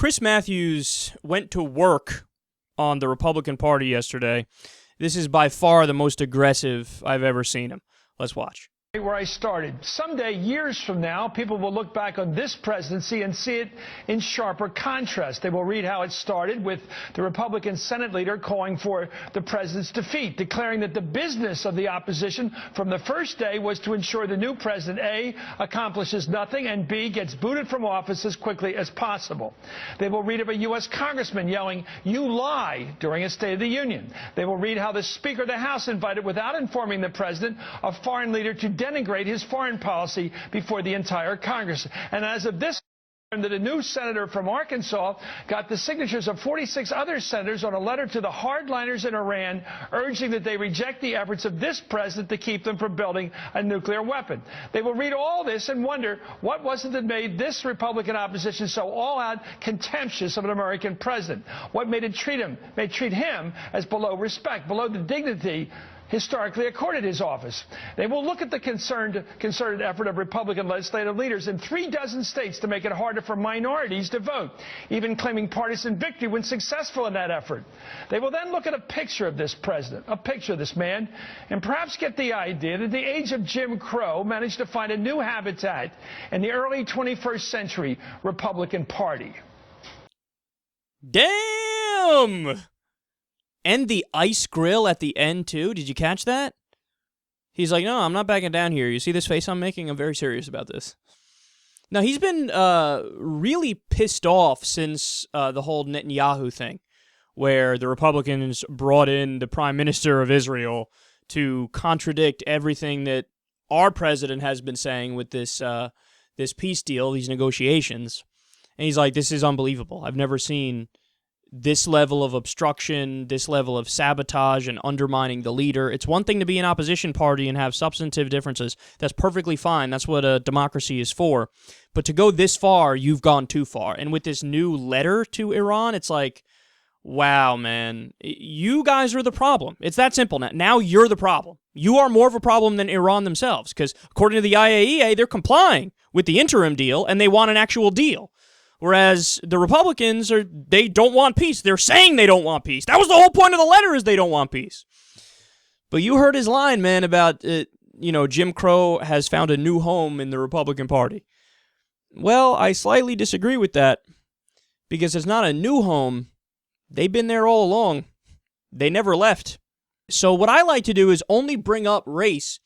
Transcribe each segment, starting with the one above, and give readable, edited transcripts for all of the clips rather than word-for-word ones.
Chris Matthews went to work on the Republican Party yesterday. This is by far the most aggressive I've ever seen him. Let's watch. Where I started. Someday, years from now, people will look back on this presidency and see it in sharper contrast. They will read how it started with the Republican Senate leader calling for the president's defeat, declaring that the business of the opposition from the first day was to ensure the new president, A, accomplishes nothing, and B, gets booted from office as quickly as possible. They will read of a U.S. congressman yelling, "You lie," during a State of the Union. They will read how the Speaker of the House invited, without informing the president, a foreign leader to denigrate his foreign policy before the entire Congress. And as of this, that a new senator from Arkansas got the signatures of 46 other senators on a letter to the hardliners in Iran urging that they reject the efforts of this president to keep them from building a nuclear weapon. They will read all this and wonder what was it that made this Republican opposition so all-out contemptuous of an American president. What made it treat him as below respect, below the dignity historically accorded his office. They will look at the concerted effort of Republican legislative leaders in 36 states to make it harder for minorities to vote, even claiming partisan victory when successful in that effort. They will then look at a picture of this president, a picture of this man, and perhaps get the idea that the age of Jim Crow managed to find a new habitat in the early 21st century Republican Party. Damn! And the ice grill at the end, too. Did you catch that? He's like, no, I'm not backing down here. You see this face I'm making? I'm very serious about this. Now, he's been really pissed off since the whole Netanyahu thing, where the Republicans brought in the Prime Minister of Israel to contradict everything that our president has been saying with this peace deal, these negotiations. And he's like, this is unbelievable. I've never seen this level of obstruction, this level of sabotage and undermining the leader. It's one thing to be an opposition party and have substantive differences. That's perfectly fine. That's what a democracy is for. But to go this far, you've gone too far. And with this new letter to Iran, it's like, wow, man, you guys are the problem. It's that simple now. Now you're the problem. You are more of a problem than Iran themselves, because according to the IAEA, they're complying with the interim deal, and they want an actual deal. Whereas the Republicans, they don't want peace. They're saying they don't want peace. That was the whole point of the letter, is they don't want peace. But you heard his line, man, about, Jim Crow has found a new home in the Republican Party. Well, I slightly disagree with that, because it's not a new home. They've been there all along. They never left. So what I like to do is only bring up race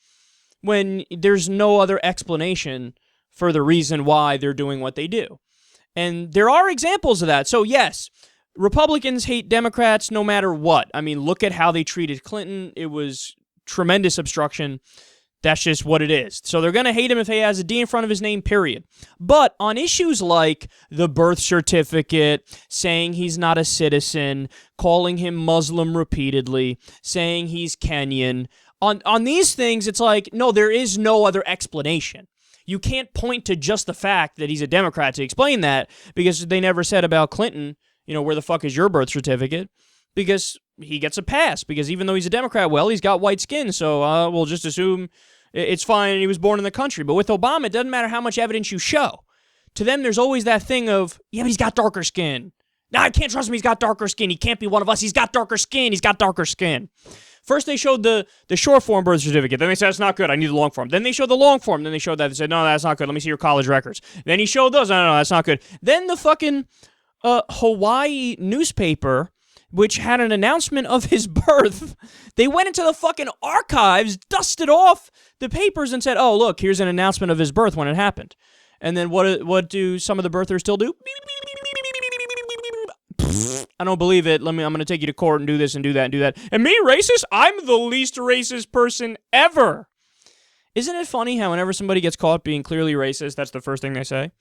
when there's no other explanation for the reason why they're doing what they do. And there are examples of that. So yes, Republicans hate Democrats no matter what. I mean, look at how they treated Clinton. It was tremendous obstruction. That's just what it is. So they're going to hate him if he has a D in front of his name, period. But on issues like the birth certificate, saying he's not a citizen, calling him Muslim repeatedly, saying he's Kenyan, on these things, it's like, no, there is no other explanation. You can't point to just the fact that he's a Democrat to explain that, because they never said about Clinton, where the fuck is your birth certificate? Because he gets a pass, because even though he's a Democrat, well, he's got white skin, so we'll just assume it's fine and he was born in the country. But with Obama, it doesn't matter how much evidence you show. To them, there's always that thing of, yeah, but he's got darker skin. No, I can't trust him, he's got darker skin. He can't be one of us, he's got darker skin, he's got darker skin. First, they showed the short form birth certificate. Then they said, that's not good. I need the long form. Then they showed the long form. Then they showed that. They said, no, that's not good. Let me see your college records. Then he showed those. No, that's not good. Then the fucking Hawaii newspaper, which had an announcement of his birth, they went into the fucking archives, dusted off the papers, and said, oh, look, here's an announcement of his birth when it happened. And then what do some of the birthers still do? I don't believe it. I'm going to take you to court and do this and do that and do that. And me, racist? I'm the least racist person ever. Isn't it funny how whenever somebody gets caught being clearly racist, that's the first thing they say?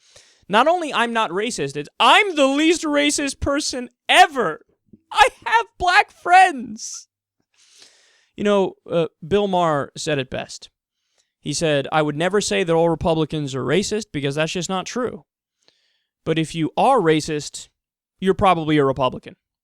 Not only I'm not racist, it's I'm the least racist person ever. I have black friends. Bill Maher said it best. He said, I would never say that all Republicans are racist, because that's just not true. But if you are racist, you're probably a Republican.